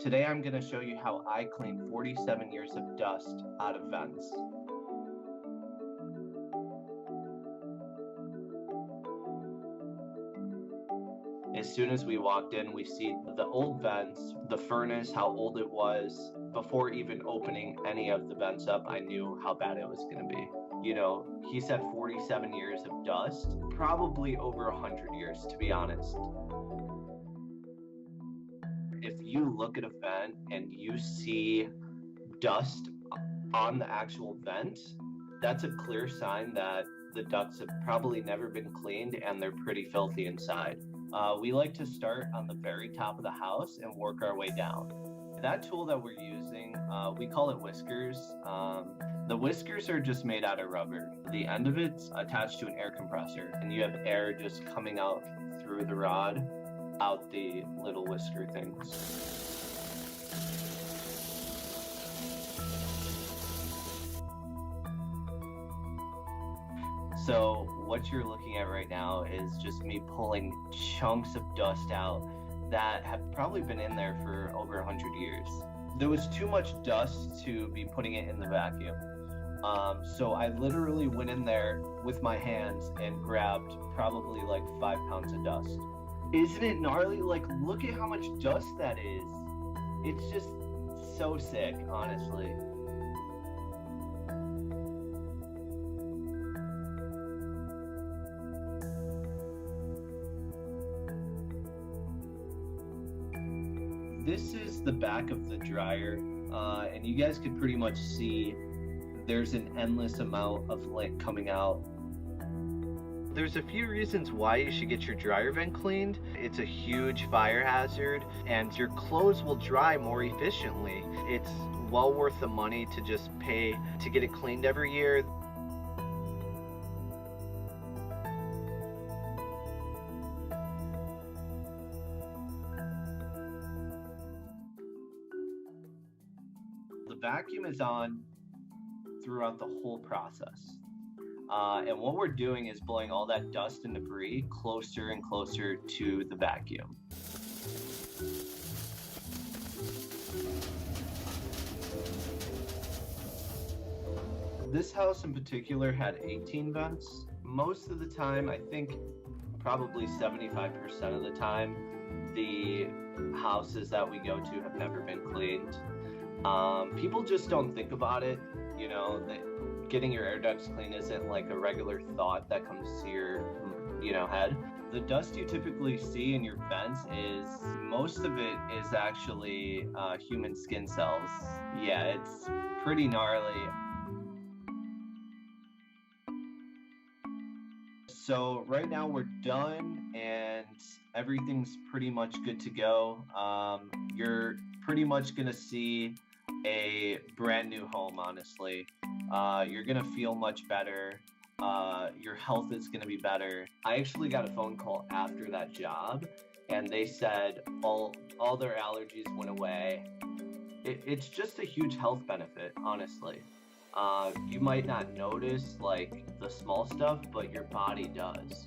Today I'm going to show you how I clean 47 years of dust out of vents. As soon as we walked in, we see the old vents, the furnace, how old it was. Before even opening any of the vents up, I knew how bad it was going to be. You know, he said 47 years of dust, probably over 100 years, to be honest. If you look at a vent and you see dust on the actual vent, that's a clear sign that the ducts have probably never been cleaned and they're pretty filthy inside. We like to start on the very top of the house and work our way down. That tool that we're using, we call it whiskers. The whiskers are just made out of rubber. The end of it's attached to an air compressor, and you have air just coming out through the rod, out the little whisker things. So what you're looking at right now is just me pulling chunks of dust out that have probably been in there for over 100 years. There was too much dust to be putting it in the vacuum. So I literally went in there with my hands and grabbed probably like 5 pounds of dust. Isn't it gnarly? Like, look at how much dust that is. It's just so sick, honestly. This is the back of the dryer, and you guys could pretty much see there's an endless amount of lint coming out. There's a few reasons why you should get your dryer vent cleaned. It's a huge fire hazard, and your clothes will dry more efficiently. It's well worth the money to just pay to get it cleaned every year. The vacuum is on throughout the whole process. And what we're doing is blowing all that dust and debris closer and closer to the vacuum. This house in particular had 18 vents. Most of the time, I think probably 75% of the time, the houses that we go to have never been cleaned. People just don't think about it, you know, that getting your air ducts clean isn't like a regular thought that comes to your, head. The dust you typically see in your vents is, most of it is actually human skin cells. Yeah, it's pretty gnarly. So right now we're done and everything's pretty much good to go. You're pretty much gonna see a brand new home, honestly. You're gonna feel much better. Your health is gonna be better. I actually got a phone call after that job, and they said all their allergies went away. It's just a huge health benefit, honestly. You might not notice like the small stuff, but your body does.